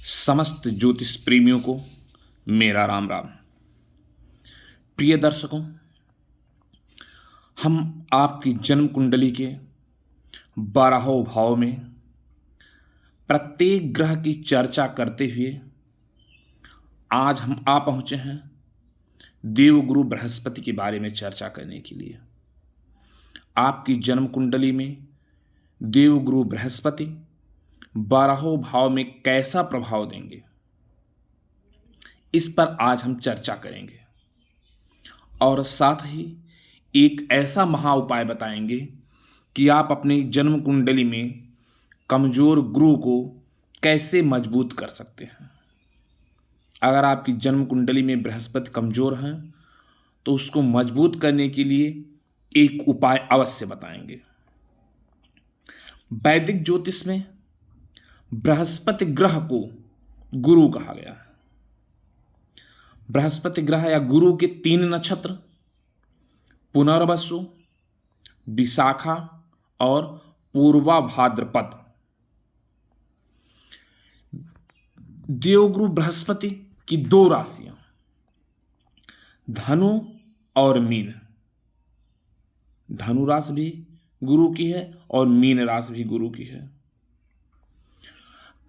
समस्त ज्योतिष प्रेमियों को मेरा राम राम। प्रिय दर्शकों, हम आपकी जन्म कुंडली के 12वें भाव में प्रत्येक ग्रह की चर्चा करते हुए आज हम आ पहुँचे हैं देवगुरु बृहस्पति के बारे में चर्चा करने के लिए। आपकी जन्म कुंडली में देवगुरु बृहस्पति 12वें भाव में कैसा प्रभाव देंगे, इस पर आज हम चर्चा करेंगे और साथ ही एक ऐसा महा उपाय बताएंगे कि आप अपनी जन्म कुंडली में कमजोर गुरु को कैसे मजबूत कर सकते हैं। अगर आपकी जन्म कुंडली में बृहस्पति कमजोर हैं तो उसको मजबूत करने के लिए एक उपाय अवश्य बताएंगे। वैदिक ज्योतिष में बृहस्पति ग्रह को गुरु कहा गया है। बृहस्पति ग्रह या गुरु के 3 नक्षत्र पुनर्वसु, विशाखा और पूर्वा भाद्रपद। देवगुरु बृहस्पति की 2 राशियां धनु और मीन। धनु राशि भी गुरु की है और मीन राशि भी गुरु की है।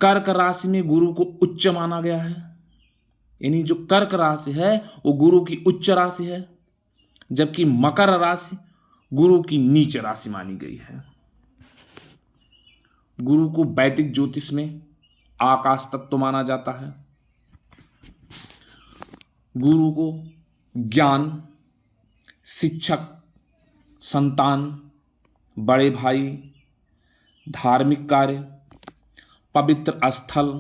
कर्क राशि में गुरु को उच्च माना गया है, यानी जो कर्क राशि है वो गुरु की उच्च राशि है, जबकि मकर राशि गुरु की नीच राशि मानी गई है। गुरु को वैदिक ज्योतिष में आकाश तत्व माना जाता है। गुरु को ज्ञान, शिक्षक, संतान, बड़े भाई, धार्मिक कार्य, पवित्र स्थल,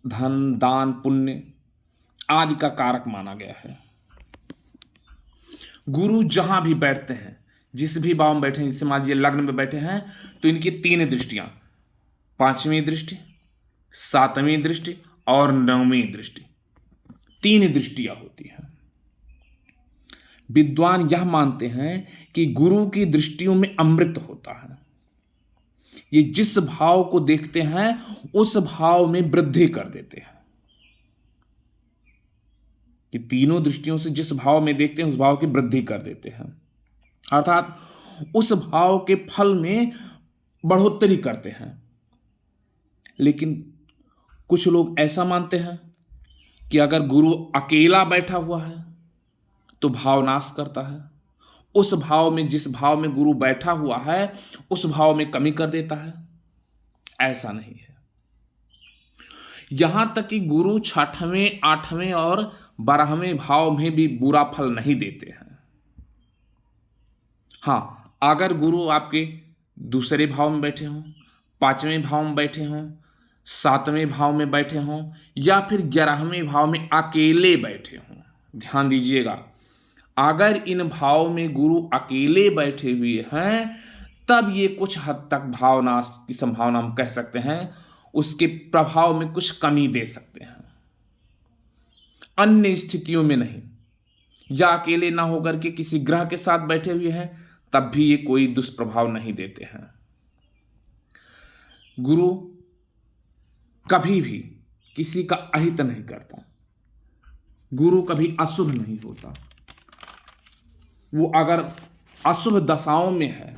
धन, दान, पुण्य आदि का कारक माना गया है। गुरु जहां भी बैठते हैं, जिस भी भाव में बैठे हैं, जैसे मान लीजिए लग्न में बैठे हैं तो इनकी 3 दृष्टियां, 5वीं दृष्टि, 7वीं दृष्टि और 9वीं दृष्टि, 3 दृष्टियां होती हैं। विद्वान यह मानते हैं कि गुरु की दृष्टियों में अमृत होता है। ये जिस भाव को देखते हैं उस भाव में वृद्धि कर देते हैं। कि तीनों दृष्टियों से जिस भाव में देखते हैं उस भाव की वृद्धि कर देते हैं, अर्थात उस भाव के फल में बढ़ोतरी करते हैं। लेकिन कुछ लोग ऐसा मानते हैं कि अगर गुरु अकेला बैठा हुआ है तो भाव नाश करता है, उस भाव में, जिस भाव में गुरु बैठा हुआ है उस भाव में कमी कर देता है। ऐसा नहीं है। यहां तक कि गुरु 6वें, 8वें और 12वें भाव में भी बुरा फल नहीं देते हैं। हां, अगर गुरु आपके दूसरे भाव में बैठे हों, 5वें भाव में बैठे हों, 7वें भाव में बैठे हों या फिर 11वें भाव में अकेले बैठे हों, ध्यान दीजिएगा, अगर इन भाव में गुरु अकेले बैठे हुए हैं तब ये कुछ हद तक भावनाश की संभावना हम कह सकते हैं, उसके प्रभाव में कुछ कमी दे सकते हैं। अन्य स्थितियों में नहीं, या अकेले ना होकर के किसी ग्रह के साथ बैठे हुए हैं तब भी ये कोई दुष्प्रभाव नहीं देते हैं। गुरु कभी भी किसी का अहित नहीं करता, गुरु कभी अशुभ नहीं होता। वो अगर अशुभ दशाओं में है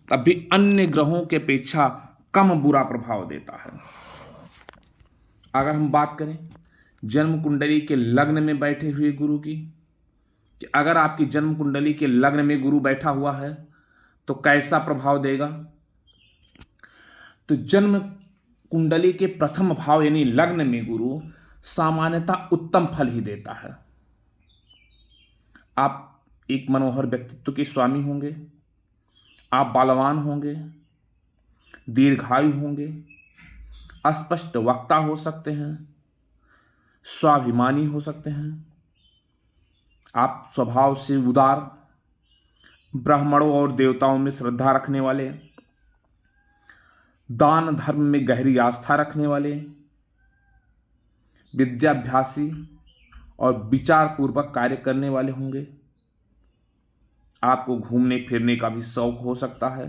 तब भी अन्य ग्रहों के अपेक्षा कम बुरा प्रभाव देता है। अगर हम बात करें जन्म कुंडली के लग्न में बैठे हुए गुरु की, कि अगर आपकी जन्म कुंडली के लग्न में गुरु बैठा हुआ है तो कैसा प्रभाव देगा, तो जन्म कुंडली के प्रथम भाव यानी लग्न में गुरु सामान्यतः उत्तम फल ही देता है। आप एक मनोहर व्यक्तित्व के स्वामी होंगे, आप बलवान होंगे, दीर्घायु होंगे, अस्पष्ट वक्ता हो सकते हैं, स्वाभिमानी हो सकते हैं, आप स्वभाव से उदार, ब्राह्मणों और देवताओं में श्रद्धा रखने वाले, दान धर्म में गहरी आस्था रखने वाले, विद्याभ्यासी और विचार पूर्वक कार्य करने वाले होंगे। आपको घूमने फिरने का भी शौक हो सकता है।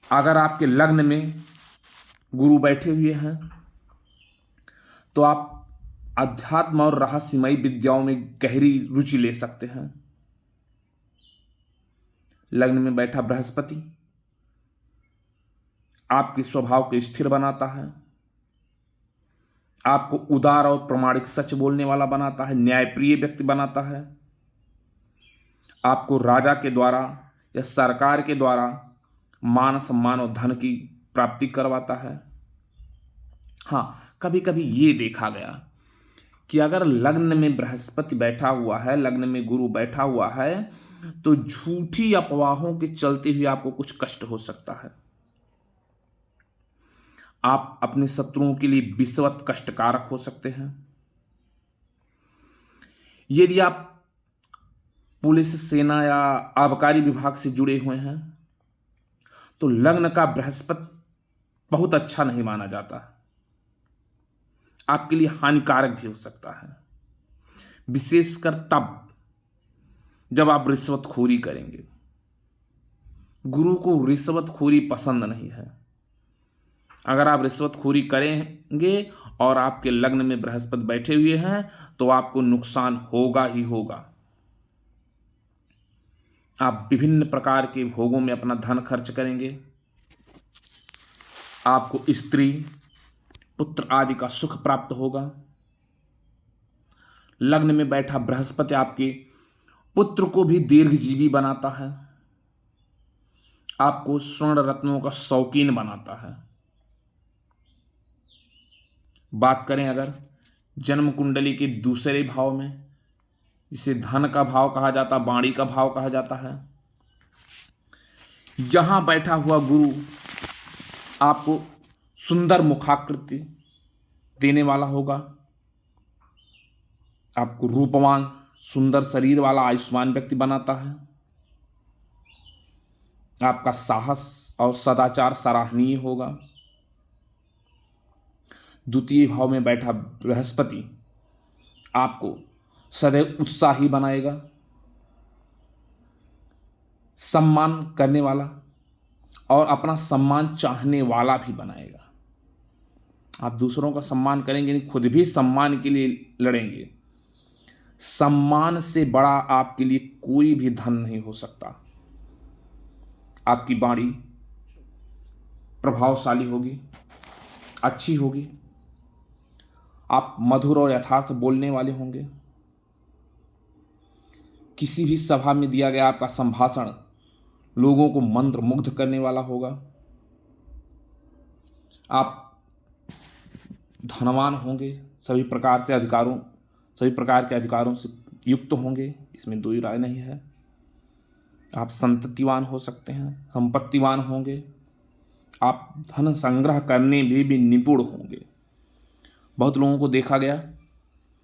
अगर आपके लग्न में गुरु बैठे हुए हैं तो आप अध्यात्म और रहस्यमयी विद्याओं में गहरी रुचि ले सकते हैं। लग्न में बैठा बृहस्पति आपके स्वभाव को स्थिर बनाता है, आपको उदार और प्रामाणिक सच बोलने वाला बनाता है, न्यायप्रिय व्यक्ति बनाता है, आपको राजा के द्वारा या सरकार के द्वारा मान सम्मान और धन की प्राप्ति करवाता है। हाँ, कभी कभी ये देखा गया कि अगर लग्न में बृहस्पति बैठा हुआ है, लग्न में गुरु बैठा हुआ है, तो झूठी अफवाहों के चलते हुए आपको कुछ कष्ट हो सकता है। आप अपने शत्रुओं के लिए विषवत कष्टकारक हो सकते हैं। यदि आप पुलिस, सेना या आबकारी विभाग से जुड़े हुए हैं तो लग्न का बृहस्पति बहुत अच्छा नहीं माना जाता, आपके लिए हानिकारक भी हो सकता है, विशेषकर तब जब आप रिश्वतखोरी करेंगे। गुरु को रिश्वतखोरी पसंद नहीं है। अगर आप रिश्वतखोरी करेंगे और आपके लग्न में बृहस्पति बैठे हुए हैं तो आपको नुकसान होगा ही होगा। आप विभिन्न प्रकार के भोगों में अपना धन खर्च करेंगे, आपको स्त्री, पुत्र आदि का सुख प्राप्त होगा। लग्न में बैठा बृहस्पति आपके पुत्र को भी दीर्घजीवी बनाता है, आपको स्वर्ण रत्नों का शौकीन बनाता है। बात करें अगर जन्म कुंडली के दूसरे भाव में, जिसे धन का भाव कहा जाता, वाणी का भाव कहा जाता है, यहां बैठा हुआ गुरु आपको सुंदर मुखाकृति देने वाला होगा, आपको रूपवान, सुंदर शरीर वाला आयुष्मान व्यक्ति बनाता है, आपका साहस और सदाचार सराहनीय होगा। द्वितीय भाव में बैठा बृहस्पति आपको सदैव उत्साही बनाएगा, सम्मान करने वाला और अपना सम्मान चाहने वाला भी बनाएगा। आप दूसरों का सम्मान करेंगे नहीं, खुद भी सम्मान के लिए लड़ेंगे। सम्मान से बड़ा आपके लिए कोई भी धन नहीं हो सकता। आपकी वाणी प्रभावशाली होगी, अच्छी होगी, आप मधुर और यथार्थ बोलने वाले होंगे। किसी भी सभा में दिया गया आपका संभाषण लोगों को मंत्रमुग्ध करने वाला होगा। आप धनवान होंगे, सभी प्रकार के अधिकारों से युक्त होंगे, इसमें कोई राय नहीं है। आप संततिवान हो सकते हैं, संपत्तिवान होंगे, आप धन संग्रह करने में भी निपुण होंगे। बहुत लोगों को देखा गया,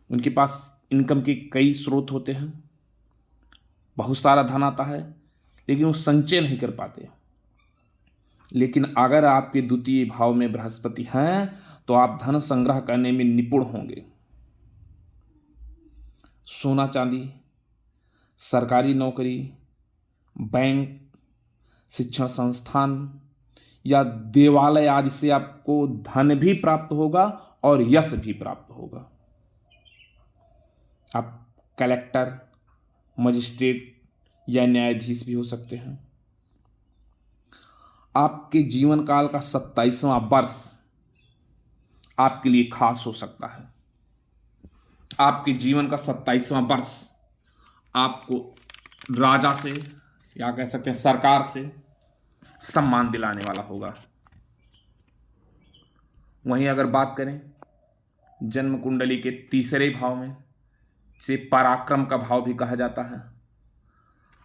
उनके पास इनकम के कई स्रोत होते हैं, बहुत सारा धन आता है, लेकिन वो संचय नहीं कर पाते। लेकिन अगर आपके द्वितीय भाव में बृहस्पति हैं तो आप धन संग्रह करने में निपुण होंगे। सोना चांदी, सरकारी नौकरी, बैंक, शिक्षण संस्थान या देवालय आदि से आपको धन भी प्राप्त होगा और यश भी प्राप्त होगा। आप कलेक्टर, मजिस्ट्रेट या न्यायाधीश भी हो सकते हैं। आपके जीवन काल का 27वां वर्ष आपके लिए खास हो सकता है। आपके जीवन का 27वां वर्ष आपको राजा से या कह सकते हैं सरकार से सम्मान दिलाने वाला होगा। वहीं अगर बात करें जन्म कुंडली के तीसरे भाव में, से पराक्रम का भाव भी कहा जाता है,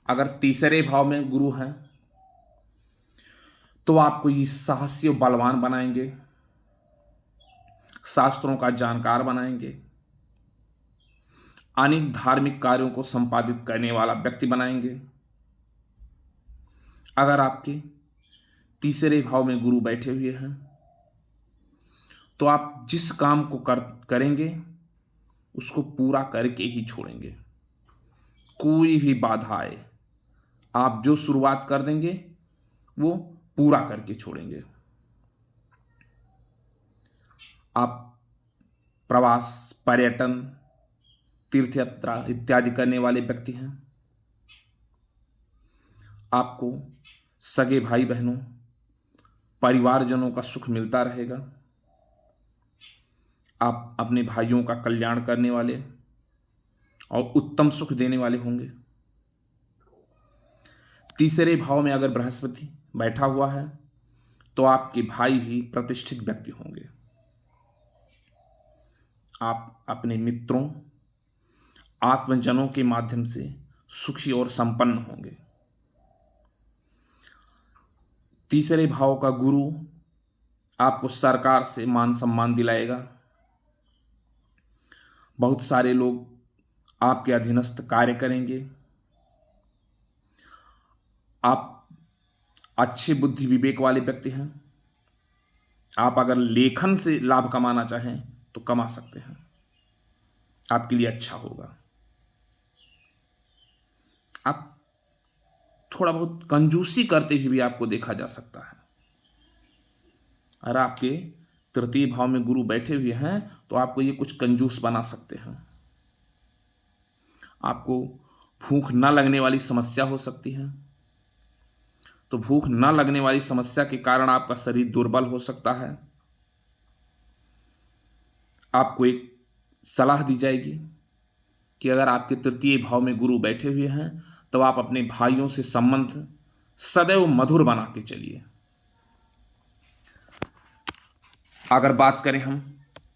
अगर तीसरे भाव में गुरु हैं तो आपको ये साहसी और बलवान बनाएंगे, शास्त्रों का जानकार बनाएंगे, अनेक धार्मिक कार्यों को संपादित करने वाला व्यक्ति बनाएंगे। अगर आपके तीसरे भाव में गुरु बैठे हुए हैं तो आप जिस काम को करेंगे उसको पूरा करके ही छोड़ेंगे। कोई भी बाधा आए, आप जो शुरुआत कर देंगे वो पूरा करके छोड़ेंगे। आप प्रवास, पर्यटन, तीर्थ यात्रा इत्यादि करने वाले व्यक्ति हैं। आपको सगे भाई बहनों, परिवारजनों का सुख मिलता रहेगा। आप अपने भाइयों का कल्याण करने वाले और उत्तम सुख देने वाले होंगे। तीसरे भाव में अगर बृहस्पति बैठा हुआ है तो आपके भाई भी प्रतिष्ठित व्यक्ति होंगे। आप अपने मित्रों, आत्मजनों के माध्यम से सुखी और संपन्न होंगे। तीसरे भाव का गुरु आपको सरकार से मान सम्मान दिलाएगा। बहुत सारे लोग आपके अधीनस्थ कार्य करेंगे। आप अच्छे बुद्धि विवेक वाले व्यक्ति हैं। आप अगर लेखन से लाभ कमाना चाहें तो कमा सकते हैं, आपके लिए अच्छा होगा। आप थोड़ा बहुत कंजूसी करते हुए भी आपको देखा जा सकता है। अगर आपके तृतीय भाव में गुरु बैठे हुए हैं तो आपको ये कुछ कंजूस बना सकते हैं। आपको भूख न लगने वाली समस्या हो सकती है, तो भूख न लगने वाली समस्या के कारण आपका शरीर दुर्बल हो सकता है। आपको एक सलाह दी जाएगी कि अगर आपके तृतीय भाव में गुरु बैठे हुए हैं तो आप अपने भाइयों से संबंध सदैव मधुर बना के चलिए। अगर बात करें हम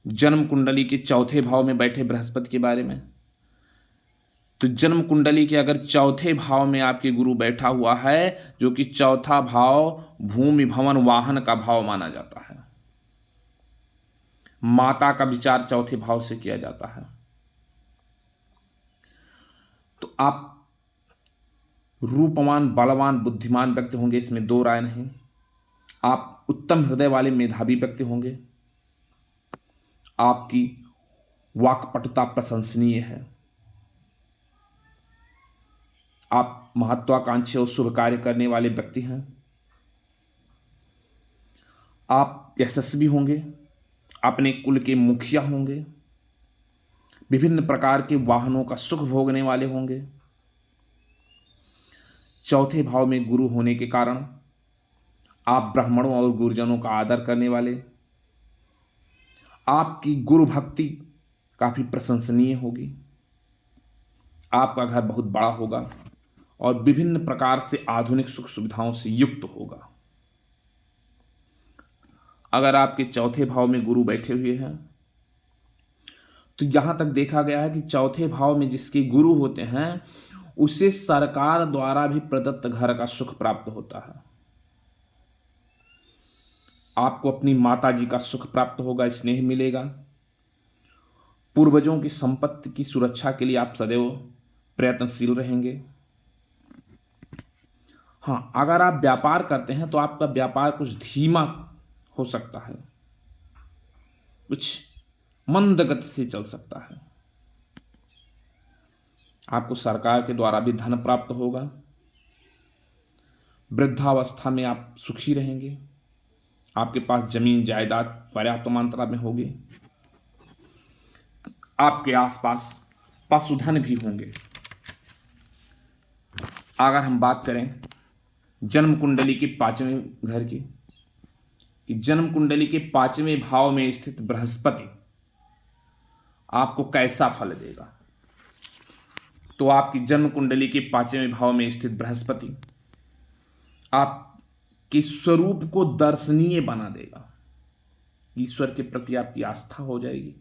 जन्म कुंडली के चौथे भाव में बैठे बृहस्पति के बारे में, तो जन्म कुंडली के अगर चौथे भाव में आपके गुरु बैठा हुआ है, जो कि चौथा भाव भूमि भवन वाहन का भाव माना जाता है, माता का विचार चौथे भाव से किया जाता है, तो आप रूपवान, बलवान, बुद्धिमान व्यक्ति होंगे, इसमें दो राय नहीं। आप उत्तम हृदय वाले मेधावी व्यक्ति होंगे। आपकी वाक्पटुता प्रशंसनीय है। आप महत्वाकांक्षी और शुभ कार्य करने वाले व्यक्ति हैं। आप यशस्वी होंगे, अपने कुल के मुखिया होंगे, विभिन्न प्रकार के वाहनों का सुख भोगने वाले होंगे। चौथे भाव में गुरु होने के कारण आप ब्राह्मणों और गुरुजनों का आदर करने वाले, आपकी गुरु भक्ति काफी प्रशंसनीय होगी। आपका घर बहुत बड़ा होगा और विभिन्न प्रकार से आधुनिक सुख सुविधाओं से युक्त होगा। अगर आपके चौथे भाव में गुरु बैठे हुए हैं तो यहां तक देखा गया है कि चौथे भाव में जिसके गुरु होते हैं उसे सरकार द्वारा भी प्रदत्त घर का सुख प्राप्त होता है। आपको अपनी माता जी का सुख प्राप्त होगा, स्नेह मिलेगा। पूर्वजों की संपत्ति की सुरक्षा के लिए आप सदैव प्रयत्नशील रहेंगे। हाँ, अगर आप व्यापार करते हैं तो आपका व्यापार कुछ धीमा हो सकता है, कुछ मंद गति से चल सकता है। आपको सरकार के द्वारा भी धन प्राप्त होगा। वृद्धावस्था में आप सुखी रहेंगे। आपके पास जमीन जायदाद पर्याप्त मात्रा में होगी। आपके आसपास पशुधन भी होंगे। अगर हम बात करें जन्म कुंडली के पांचवें घर की, कि जन्म कुंडली के पांचवें भाव में स्थित बृहस्पति आपको कैसा फल देगा, तो आपकी जन्म कुंडली के पांचवें भाव में स्थित बृहस्पति आपके स्वरूप को दर्शनीय बना देगा। ईश्वर के प्रति आपकी आस्था हो जाएगी।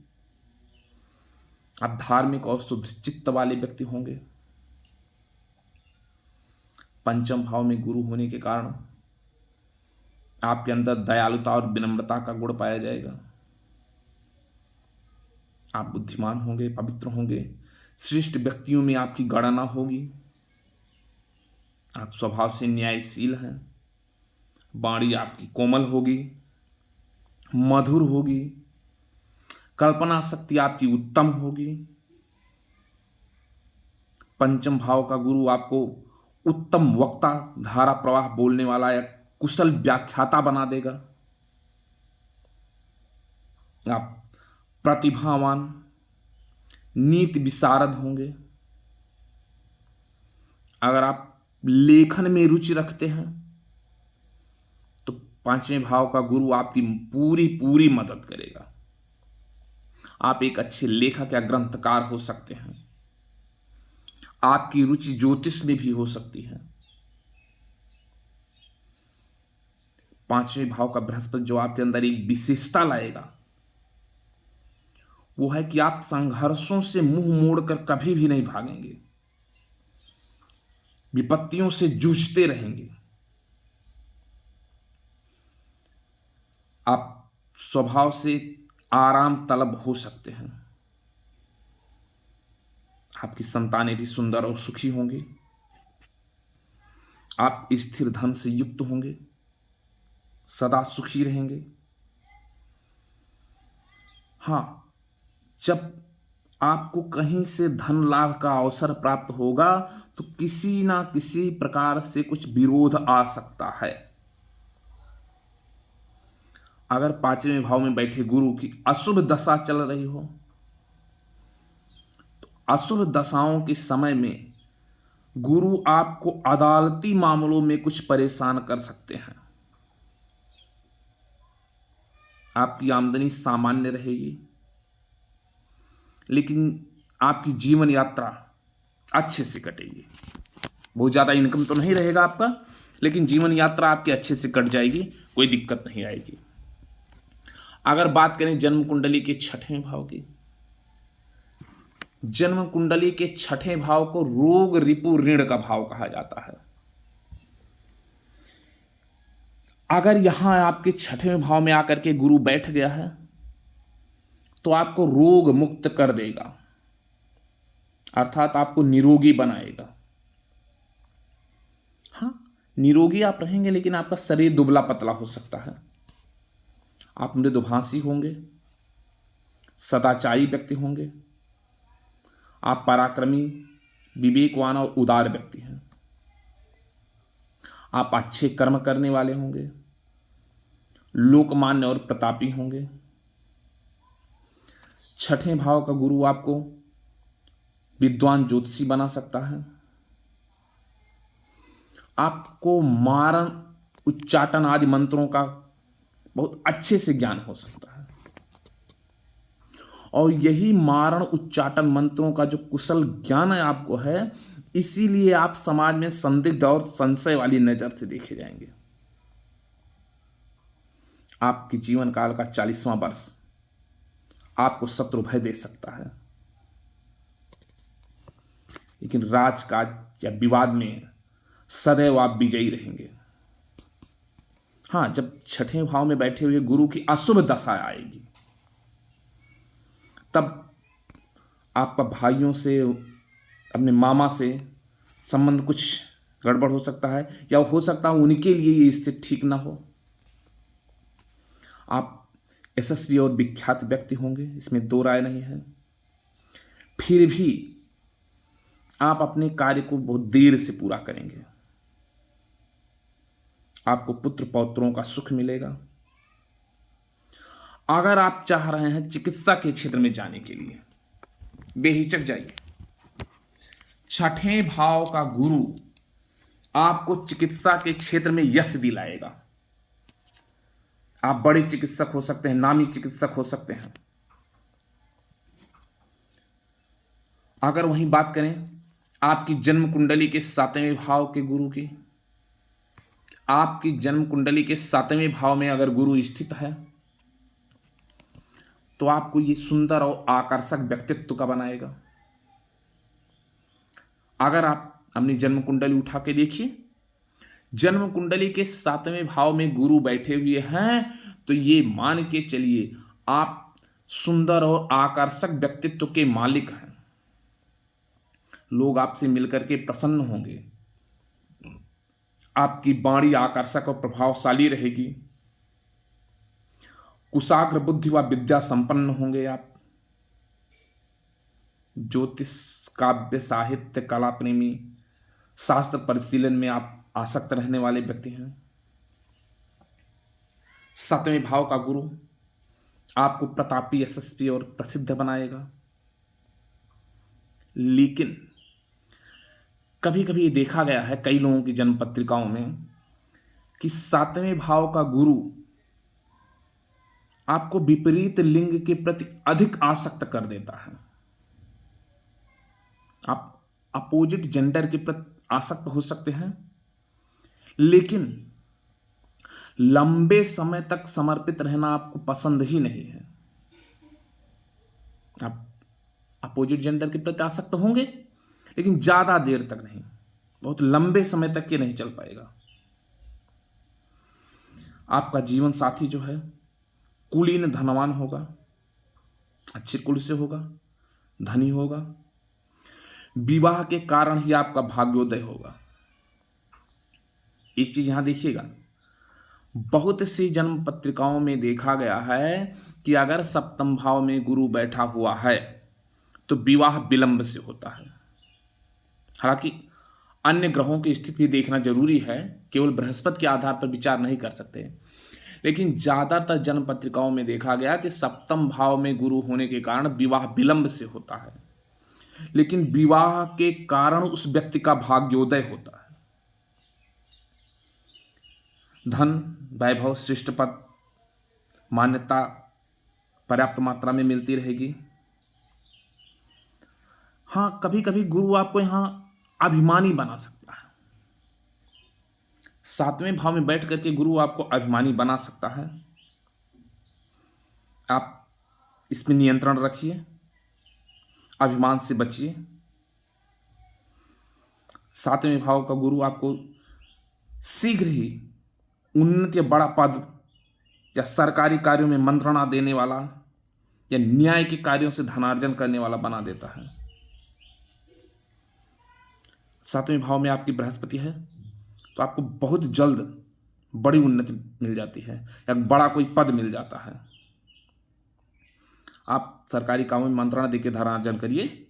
आप धार्मिक और शुद्ध चित्त वाले व्यक्ति होंगे। पंचम भाव में गुरु होने के कारण आपके अंदर दयालुता और विनम्रता का गुण पाया जाएगा। आप बुद्धिमान होंगे, पवित्र होंगे, श्रेष्ठ व्यक्तियों में आपकी गणना होगी। आप स्वभाव से न्यायशील हैं। वाणी आपकी कोमल होगी, मधुर होगी। कल्पना शक्ति आपकी उत्तम होगी। पंचम भाव का गुरु आपको उत्तम वक्ता, धारा प्रवाह बोलने वाला या कुशल व्याख्याता बना देगा। आप प्रतिभावान, नीति विशारद होंगे। अगर आप लेखन में रुचि रखते हैं तो पांचवें भाव का गुरु आपकी पूरी पूरी मदद करेगा। आप एक अच्छे लेखक या ग्रंथकार हो सकते हैं। आपकी रुचि ज्योतिष में भी हो सकती है। पांचवें भाव का बृहस्पति जो आपके अंदर एक विशेषता लाएगा वो है कि आप संघर्षों से मुंह मोड़कर कभी भी नहीं भागेंगे, विपत्तियों से जूझते रहेंगे। आप स्वभाव से आराम तलब हो सकते हैं। आपकी संतानें भी सुंदर और सुखी होंगी। आप स्थिर धन से युक्त होंगे, सदा सुखी रहेंगे। हाँ, जब आपको कहीं से धन लाभ का अवसर प्राप्त होगा तो किसी ना किसी प्रकार से कुछ विरोध आ सकता है। अगर पांचवें भाव में बैठे गुरु की अशुभ दशा चल रही हो तो अशुभ दशाओं के समय में गुरु आपको अदालती मामलों में कुछ परेशान कर सकते हैं। आपकी आमदनी सामान्य रहेगी, लेकिन आपकी जीवन यात्रा अच्छे से कटेगी। बहुत ज़्यादा इनकम तो नहीं रहेगा आपका, लेकिन जीवन यात्रा आपकी अच्छे से कट जाएगी, कोई दिक्कत नहीं आएगी। अगर बात करें जन्म कुंडली के छठवें भाव की, जन्म कुंडली के छठवें भाव को रोग रिपु ऋण का भाव कहा जाता है। अगर यहां आपके छठवें भाव में आकर के गुरु बैठ गया है तो आपको रोग मुक्त कर देगा, अर्थात आपको निरोगी बनाएगा। हाँ, निरोगी आप रहेंगे, लेकिन आपका शरीर दुबला पतला हो सकता है। आप मृदुभाषी होंगे, सदाचारी व्यक्ति होंगे। आप पराक्रमी, विवेकवान और उदार व्यक्ति हैं। आप अच्छे कर्म करने वाले होंगे, लोकमान्य और प्रतापी होंगे। छठवें भाव का गुरु आपको विद्वान ज्योतिषी बना सकता है। आपको मारण, उच्चाटन आदि मंत्रों का बहुत अच्छे से ज्ञान हो सकता है, और यही मारण उच्चाटन मंत्रों का जो कुशल ज्ञान है आपको है, इसीलिए आप समाज में संदिग्ध और संशय वाली नजर से देखे जाएंगे। आपके जीवन काल का 40वां वर्ष आपको शत्रु भय दे सकता है, लेकिन राजकाज या विवाद में सदैव आप विजयी रहेंगे। हाँ, जब छठवें भाव में बैठे हुए गुरु की अशुभ दशा आएगी तब आपका भाइयों से, अपने मामा से संबंध कुछ गड़बड़ हो सकता है, या हो सकता है उनके लिए ये स्थिति ठीक ना हो। आप यशस्वी और विख्यात व्यक्ति होंगे, इसमें दो राय नहीं है। फिर भी आप अपने कार्य को बहुत देर से पूरा करेंगे। आपको पुत्र पौत्रों का सुख मिलेगा। अगर आप चाह रहे हैं चिकित्सा के क्षेत्र में जाने के लिए, बेहिचक जाइए। छठवें भाव का गुरु आपको चिकित्सा के क्षेत्र में यश दिलाएगा। आप बड़े चिकित्सक हो सकते हैं, नामी चिकित्सक हो सकते हैं। अगर वहीं बात करें आपकी जन्म कुंडली के 7वें भाव के गुरु की, आपकी जन्म कुंडली के 7वें भाव में अगर गुरु स्थित है तो आपको ये सुंदर और आकर्षक व्यक्तित्व का बनाएगा। अगर आप अपनी जन्म कुंडली उठा के देखिए, जन्म कुंडली के 7वें भाव में गुरु बैठे हुए हैं तो ये मान के चलिए आप सुंदर और आकर्षक व्यक्तित्व के मालिक हैं। लोग आपसे मिलकर के प्रसन्न होंगे। आपकी वाणी आकर्षक और प्रभावशाली रहेगी। कुशाग्र बुद्धि व विद्या संपन्न होंगे आप। ज्योतिष, काव्य, साहित्य, कला प्रेमी, शास्त्र परिशीलन में आप आसक्त रहने वाले व्यक्ति हैं। 7वें भाव का गुरु आपको प्रतापी, यशस्वी और प्रसिद्ध बनाएगा। लेकिन कभी कभी ये देखा गया है कई लोगों की जन्म पत्रिकाओं में कि 7वें भाव का गुरु आपको विपरीत लिंग के प्रति अधिक आसक्त कर देता है। आप अपोजिट जेंडर के प्रति आसक्त हो सकते हैं, लेकिन लंबे समय तक समर्पित रहना आपको पसंद ही नहीं है। आप अपोजिट जेंडर के प्रति आसक्त होंगे, लेकिन ज्यादा देर तक नहीं, बहुत लंबे समय तक ये नहीं चल पाएगा। आपका जीवन साथी जो है कुलीन धनवान होगा, अच्छे कुल से होगा, धनी होगा, विवाह के कारण ही आपका भाग्योदय होगा। एक चीज यहां देखिएगा, बहुत सी जन्म पत्रिकाओं में देखा गया है कि अगर सप्तम भाव में गुरु बैठा हुआ है तो विवाह विलंब से होता है। हालांकि अन्य ग्रहों की स्थिति भी देखना जरूरी है, केवल बृहस्पति के आधार पर विचार नहीं कर सकते, लेकिन ज्यादातर जन्म पत्रिकाओं में देखा गया कि सप्तम भाव में गुरु होने के कारण विवाह विलंब से होता है, लेकिन विवाह के कारण उस व्यक्ति का भाग्योदय होता है। धन, वैभव, श्रेष्ठ पद, मान्यता पर्याप्त मात्रा में मिलती रहेगी। हां, कभी कभी गुरु आपको यहां अभिमानी बना सकता है। 7वें भाव में बैठ करके गुरु आपको अभिमानी बना सकता है। आप इसमें नियंत्रण रखिए, अभिमान से बचिए। 7वें भाव का गुरु आपको शीघ्र ही उन्नत या बड़ा पद या सरकारी कार्यों में मंत्रणा देने वाला या न्याय के कार्यों से धनार्जन करने वाला बना देता है। 7वें भाव में आपकी बृहस्पति है तो आपको बहुत जल्द बड़ी उन्नति मिल जाती है या बड़ा कोई पद मिल जाता है। आप सरकारी कामों में मंत्रणा देकर धनार्जन करिए,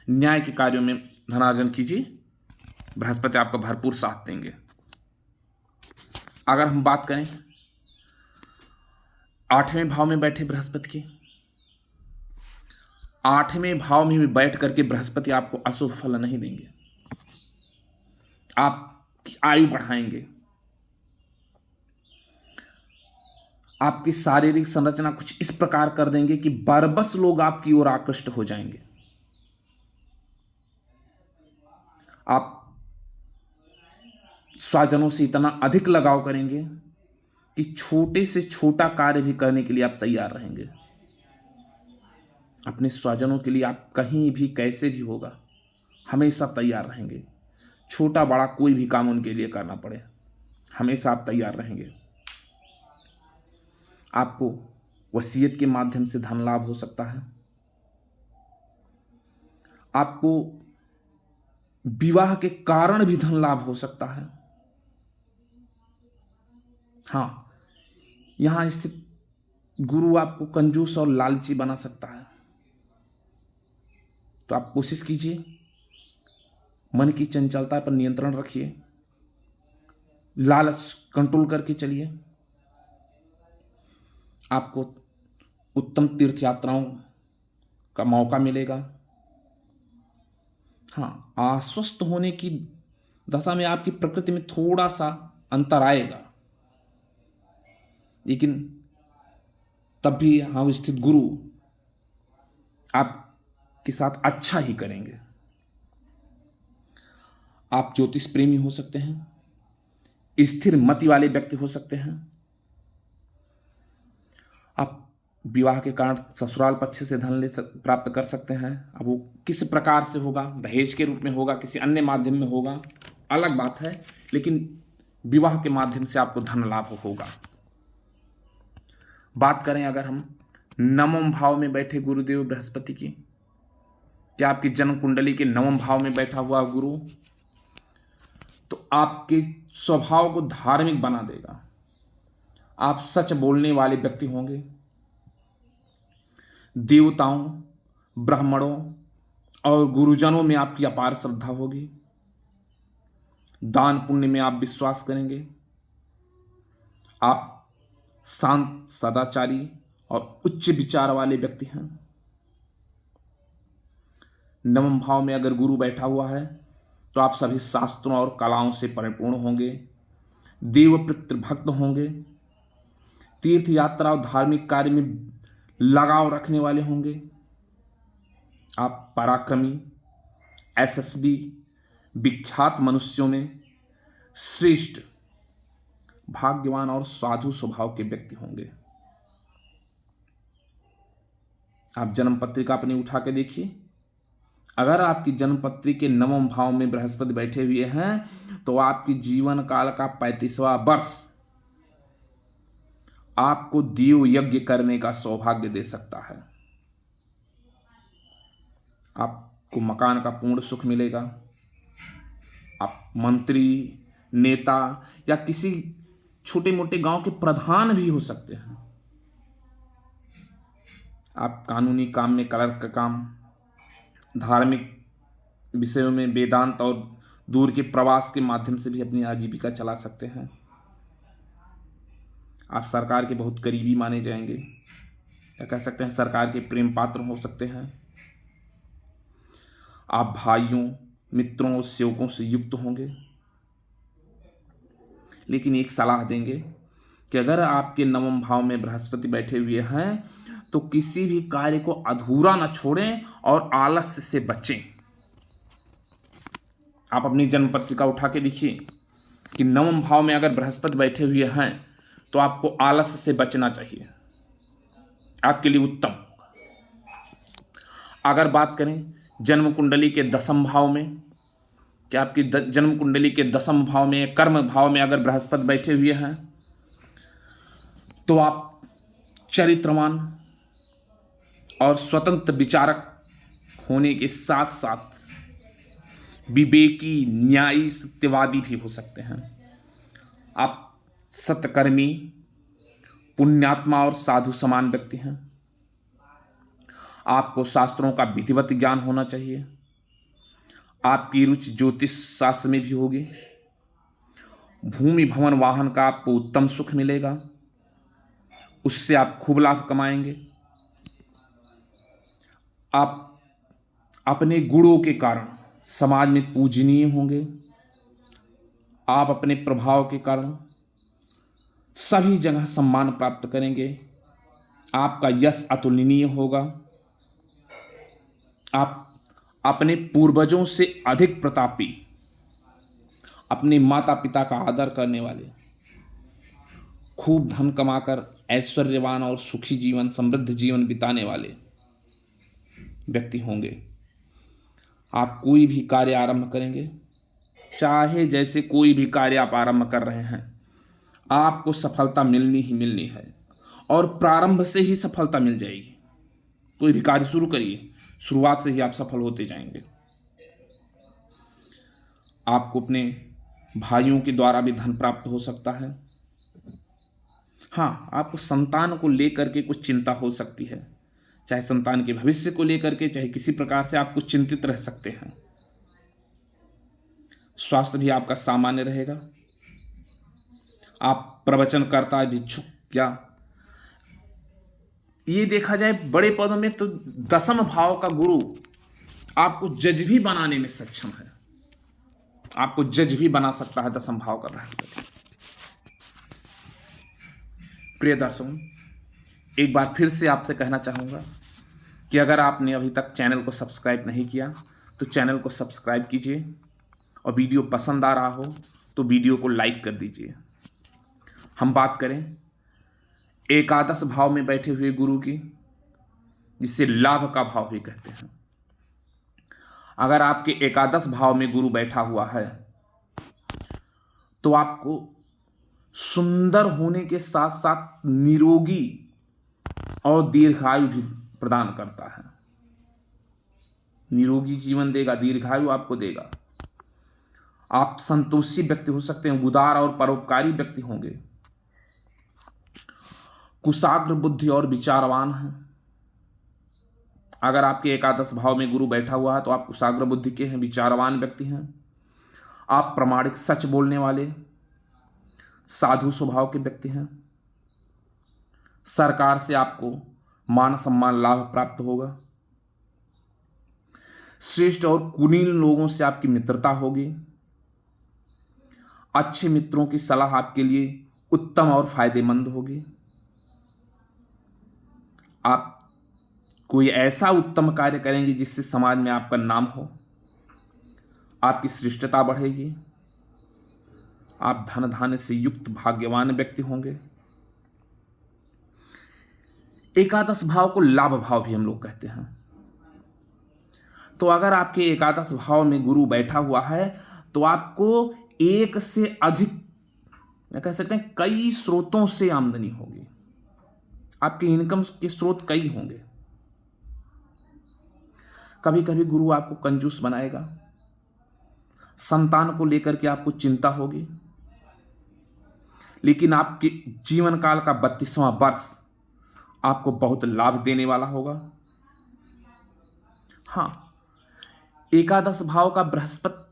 न्याय के कार्यों में धनार्जन कीजिए, बृहस्पति आपका भरपूर साथ देंगे। अगर हम बात करें 8वें भाव में बैठे बृहस्पति की, 8वें भाव में भी बैठ करके बृहस्पति आपको अशुभ फल नहीं देंगे, आपकी आयु बढ़ाएंगे, आपकी शारीरिक संरचना कुछ इस प्रकार कर देंगे कि बरबस लोग आपकी ओर आकृष्ट हो जाएंगे। आप स्वजनों से इतना अधिक लगाव करेंगे कि छोटे से छोटा कार्य भी करने के लिए आप तैयार रहेंगे। अपने स्वजनों के लिए आप कहीं भी कैसे भी होगा हमेशा तैयार रहेंगे। छोटा बड़ा कोई भी काम उनके लिए करना पड़े, हमेशा आप तैयार रहेंगे। आपको वसीयत के माध्यम से धन लाभ हो सकता है। आपको विवाह के कारण भी धन लाभ हो सकता है। हां, यहां स्थित गुरु आपको कंजूस और लालची बना सकता है, तो आप कोशिश कीजिए, मन की चंचलता पर नियंत्रण रखिए, लालच कंट्रोल करके चलिए। आपको उत्तम तीर्थ यात्राओं का मौका मिलेगा। हाँ, अस्वस्थ होने की दशा में आपकी प्रकृति में थोड़ा सा अंतर आएगा, लेकिन तब भी यहाँ स्थित गुरु आपके साथ अच्छा ही करेंगे। आप ज्योतिष प्रेमी हो सकते हैं, स्थिर मति वाले व्यक्ति हो सकते हैं। आप विवाह के कारण ससुराल पक्ष से धन प्राप्त कर सकते हैं। अब वो किस प्रकार से होगा, दहेज के रूप में होगा, किसी अन्य माध्यम में होगा, अलग बात है, लेकिन विवाह के माध्यम से आपको धन लाभ होगा। बात करें अगर हम 9वें भाव में बैठे गुरुदेव बृहस्पति की, क्या आपकी जन्म कुंडली के 9वें भाव में बैठा हुआ गुरु तो आपके स्वभाव को धार्मिक बना देगा। आप सच बोलने वाले व्यक्ति होंगे। देवताओं, ब्राह्मणों और गुरुजनों में आपकी अपार श्रद्धा होगी। दान पुण्य में आप विश्वास करेंगे। आप शांत, सदाचारी और उच्च विचार वाले व्यक्ति हैं। नवम भाव में अगर गुरु बैठा हुआ है तो आप सभी शास्त्रों और कलाओं से परिपूर्ण होंगे, देव पितृभक्त होंगे, तीर्थ यात्रा और धार्मिक कार्य में लगाव रखने वाले होंगे। आप पराक्रमी, यशस्वी, विख्यात मनुष्यों में श्रेष्ठ, भाग्यवान और साधु स्वभाव के व्यक्ति होंगे। आप जन्म पत्रिका अपनी उठा के देखिए, अगर आपकी जन्म पत्री के नवम भाव में बृहस्पति बैठे हुए हैं तो आपकी जीवन काल का 35वां वर्ष आपको देव यज्ञ करने का सौभाग्य दे सकता है। आपको मकान का पूर्ण सुख मिलेगा। आप मंत्री, नेता या किसी छोटे मोटे गांव के प्रधान भी हो सकते हैं। आप कानूनी काम में क्लर्क का काम, धार्मिक विषयों में वेदांत और दूर के प्रवास के माध्यम से भी अपनी आजीविका चला सकते हैं। आप सरकार के बहुत करीबी माने जाएंगे, या कह सकते हैं सरकार के प्रेम पात्र हो सकते हैं। आप भाइयों, मित्रों और सेवकों से युक्त होंगे। लेकिन एक सलाह देंगे कि अगर आपके नवम भाव में बृहस्पति बैठे हुए हैं तो किसी भी कार्य को अधूरा न छोड़ें और आलस्य से बचें। आप अपनी जन्म पत्रिका उठा के देखिए कि नवम भाव में अगर बृहस्पति बैठे हुए हैं तो आपको आलस्य से बचना चाहिए, आपके लिए उत्तम। अगर बात करें जन्म कुंडली के 10वें भाव में, कि आपकी जन्म कुंडली के 10वें भाव में, कर्म भाव में अगर बृहस्पति बैठे हुए हैं तो आप चरित्रवान और स्वतंत्र विचारक होने के साथ साथ विवेकी, न्यायी, सत्यवादी भी हो सकते हैं। आप सत्कर्मी, पुण्यात्मा और साधु समान व्यक्ति हैं। आपको शास्त्रों का विधिवत ज्ञान होना चाहिए। आपकी रुचि ज्योतिष शास्त्र में भी होगी। भूमि, भवन, वाहन का आपको उत्तम सुख मिलेगा, उससे आप खूब लाभ कमाएंगे। आप अपने गुणों के कारण समाज में पूजनीय होंगे। आप अपने प्रभाव के कारण सभी जगह सम्मान प्राप्त करेंगे। आपका यश अतुलनीय होगा। आप अपने पूर्वजों से अधिक प्रतापी, अपने माता पिता का आदर करने वाले, खूब धन कमाकर ऐश्वर्यवान और सुखी जीवन, समृद्ध जीवन बिताने वाले व्यक्ति होंगे। आप कोई भी कार्य आरंभ करेंगे, चाहे जैसे कोई भी कार्य आप आरंभ कर रहे हैं, आपको सफलता मिलनी ही मिलनी है और प्रारंभ से ही सफलता मिल जाएगी। कोई भी कार्य शुरू करिए, शुरुआत से ही आप सफल होते जाएंगे। आपको अपने भाइयों के द्वारा भी धन प्राप्त हो सकता है। हाँ, आपको संतान को लेकर के कुछ चिंता हो सकती है, चाहे संतान के भविष्य को लेकर के, चाहे किसी प्रकार से आप कुछ चिंतित रह सकते हैं। स्वास्थ्य भी आपका सामान्य रहेगा। आप प्रवचनकर्ता, भिक्षुक या ये देखा जाए बड़े पदों में तो 10वें भाव का गुरु आपको जज भी बनाने में सक्षम है। आपको जज भी बना सकता है 10वें भाव का बृहस्पति। प्रिय दर्शकों, एक बार फिर से आपसे कहना चाहूँगा कि अगर आपने अभी तक चैनल को सब्सक्राइब नहीं किया तो चैनल को सब्सक्राइब कीजिए, और वीडियो पसंद आ रहा हो तो वीडियो को लाइक कर दीजिए। हम बात करें एकादश भाव में बैठे हुए गुरु की, जिसे लाभ का भाव भी कहते हैं। अगर आपके एकादश भाव में गुरु बैठा हुआ है तो आपको सुंदर होने के साथ साथ निरोगी और दीर्घायु भी प्रदान करता है। निरोगी जीवन देगा, दीर्घायु आपको देगा। आप संतोषी व्यक्ति हो सकते हैं, उदार और परोपकारी व्यक्ति होंगे, कुशाग्र बुद्धि और विचारवान हैं। अगर आपके एकादश भाव में गुरु बैठा हुआ है तो आप कुशाग्र बुद्धि के हैं, विचारवान व्यक्ति हैं। आप प्रामाणिक, सच बोलने वाले, साधु स्वभाव के व्यक्ति हैं। सरकार से आपको मान सम्मान लाभ प्राप्त होगा। श्रेष्ठ और कुलीन लोगों से आपकी मित्रता होगी। अच्छे मित्रों की सलाह आपके लिए उत्तम और फायदेमंद होगी। आप कोई ऐसा उत्तम कार्य करेंगे जिससे समाज में आपका नाम हो, आपकी श्रेष्ठता बढ़ेगी। आप धन धान्य से युक्त भाग्यवान व्यक्ति होंगे। एकादश भाव को लाभ भाव भी हम लोग कहते हैं। तो अगर आपके एकादश भाव में गुरु बैठा हुआ है तो आपको एक से अधिक, कह सकते हैं कई स्रोतों से आमदनी होगी। आपके इनकम के स्रोत कई होंगे। कभी कभी गुरु आपको कंजूस बनाएगा। संतान को लेकर के आपको चिंता होगी। लेकिन आपके जीवन काल का 32वां वर्ष आपको बहुत लाभ देने वाला होगा। हाँ, एकादश भाव का बृहस्पति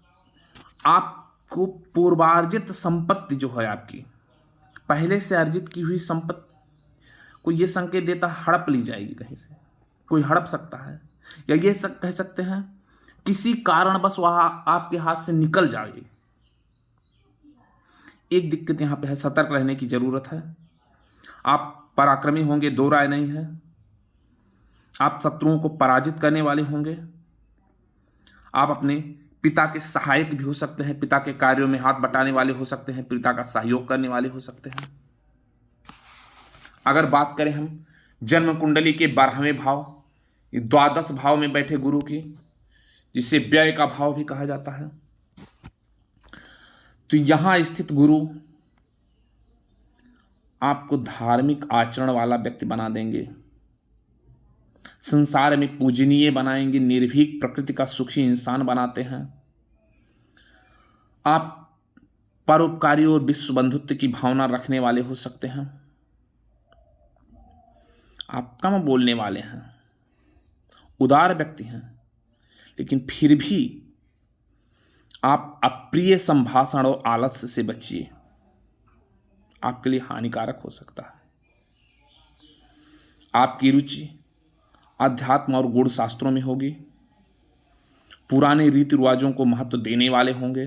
आपको पूर्वार्जित संपत्ति जो है, आपकी पहले से अर्जित की हुई संपत्ति को यह संकेत देता हड़प ली जाएगी। कहीं से कोई हड़प सकता है, या ये कह सकते हैं किसी कारणवश वह आपके हाथ से निकल जाएगी। एक दिक्कत यहां पे है, सतर्क रहने की जरूरत है। आप पराक्रमी होंगे, दो राय नहीं है। आप शत्रुओं को पराजित करने वाले होंगे। आप अपने पिता के सहायक भी हो सकते हैं, पिता के कार्यों में हाथ बटाने वाले हो सकते हैं, पिता का सहयोग करने वाले हो सकते हैं। अगर बात करें हम जन्म कुंडली के 12वें भाव, द्वादश भाव में बैठे गुरु की, जिसे व्यय का भाव भी कहा जाता है, तो यहां स्थित गुरु आपको धार्मिक आचरण वाला व्यक्ति बना देंगे, संसार में पूजनीय बनाएंगे, निर्भीक प्रकृति का सुखी इंसान बनाते हैं। आप परोपकारी और विश्व बंधुत्व की भावना रखने वाले हो सकते हैं। आप कम बोलने वाले हैं, उदार व्यक्ति हैं, लेकिन फिर भी आप अप्रिय संभाषण और आलस्य से बचिए, आपके लिए हानिकारक हो सकता है। आपकी रुचि अध्यात्म और गूढ़ शास्त्रों में होगी। पुराने रीति रिवाजों को महत्व देने वाले होंगे।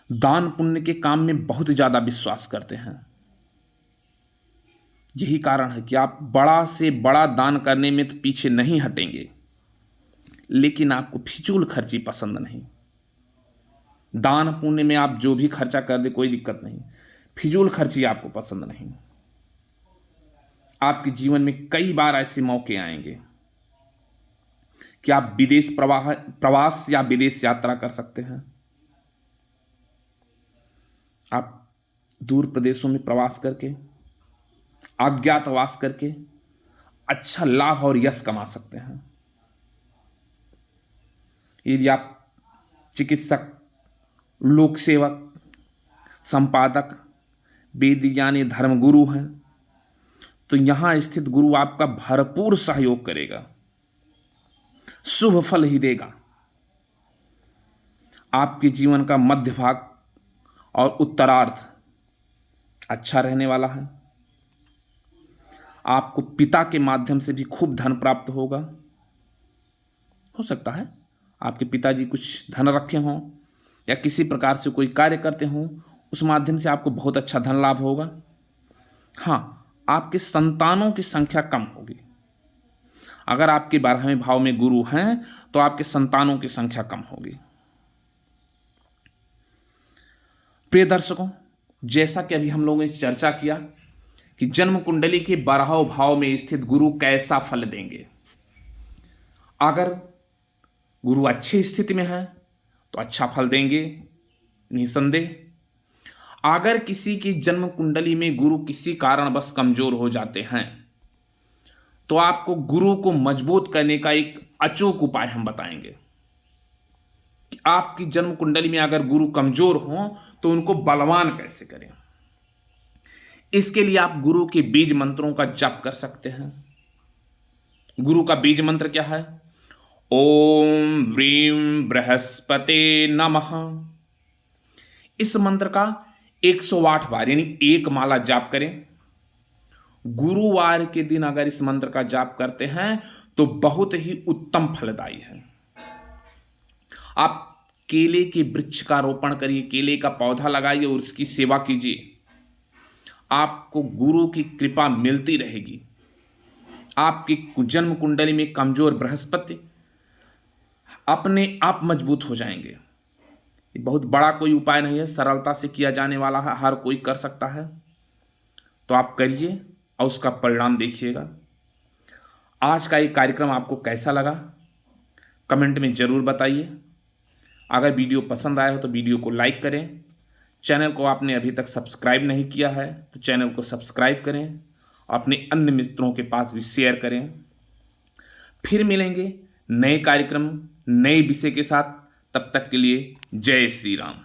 दान पुण्य के काम में बहुत ज्यादा विश्वास करते हैं। यही कारण है कि आप बड़ा से बड़ा दान करने में तो पीछे नहीं हटेंगे, लेकिन आपको फिजूल खर्ची पसंद नहीं। दान पुण्य में आप जो भी खर्चा कर दे कोई दिक्कत नहीं, फिजूल खर्ची आपको पसंद नहीं। आपके जीवन में कई बार ऐसे मौके आएंगे कि आप विदेश प्रवास या विदेश यात्रा कर सकते हैं। आप दूर प्रदेशों में प्रवास करके, अज्ञातवास करके अच्छा लाभ और यश कमा सकते हैं। यदि आप चिकित्सक, लोक सेवक, संपादक, वेद ज्ञानी, धर्मगुरु हैं, तो यहां स्थित गुरु आपका भरपूर सहयोग करेगा, शुभ फल ही देगा। आपके जीवन का मध्य भाग और उत्तरार्ध अच्छा रहने वाला है। आपको पिता के माध्यम से भी खूब धन प्राप्त होगा। हो सकता है आपके पिताजी कुछ धन रखे हों या किसी प्रकार से कोई कार्य करते हों, उस माध्यम से आपको बहुत अच्छा धन लाभ होगा। हाँ, आपके संतानों की संख्या कम होगी। अगर आपके 12वें भाव में गुरु हैं तो आपके संतानों की संख्या कम होगी। प्रिय दर्शकों, जैसा कि अभी हम लोगों ने चर्चा किया कि जन्म कुंडली के 12वें भाव में स्थित गुरु कैसा फल देंगे। अगर गुरु अच्छी स्थिति में है तो अच्छा फल देंगे निसंदेह। अगर किसी की जन्म कुंडली में गुरु किसी कारणवश कमजोर हो जाते हैं तो आपको गुरु को मजबूत करने का एक अचूक उपाय हम बताएंगे कि आपकी जन्म कुंडली में अगर गुरु कमजोर हो तो उनको बलवान कैसे करें। इसके लिए आप गुरु के बीज मंत्रों का जप कर सकते हैं। गुरु का बीज मंत्र क्या है? ओम व्रीं बृहस्पते नमः। इस मंत्र का 108 बार यानी एक माला जाप करें। गुरुवार के दिन अगर इस मंत्र का जाप करते हैं तो बहुत ही उत्तम फलदायी है। आप केले के वृक्ष का रोपण करिए, केले का पौधा लगाइए और उसकी सेवा कीजिए। आपको गुरु की कृपा मिलती रहेगी। आपकी जन्म कुंडली में कमजोर बृहस्पति अपने आप मजबूत हो जाएंगे। ये बहुत बड़ा कोई उपाय नहीं है, सरलता से किया जाने वाला है, हर कोई कर सकता है। तो आप करिए और उसका परिणाम देखिएगा। आज का ये कार्यक्रम आपको कैसा लगा कमेंट में ज़रूर बताइए। अगर वीडियो पसंद आया हो तो वीडियो को लाइक करें। चैनल को आपने अभी तक सब्सक्राइब नहीं किया है तो चैनल को सब्सक्राइब करें, अपने अन्य मित्रों के पास भी शेयर करें। फिर मिलेंगे नए कार्यक्रम, नए विषय के साथ। तब तक के लिए जय श्री राम।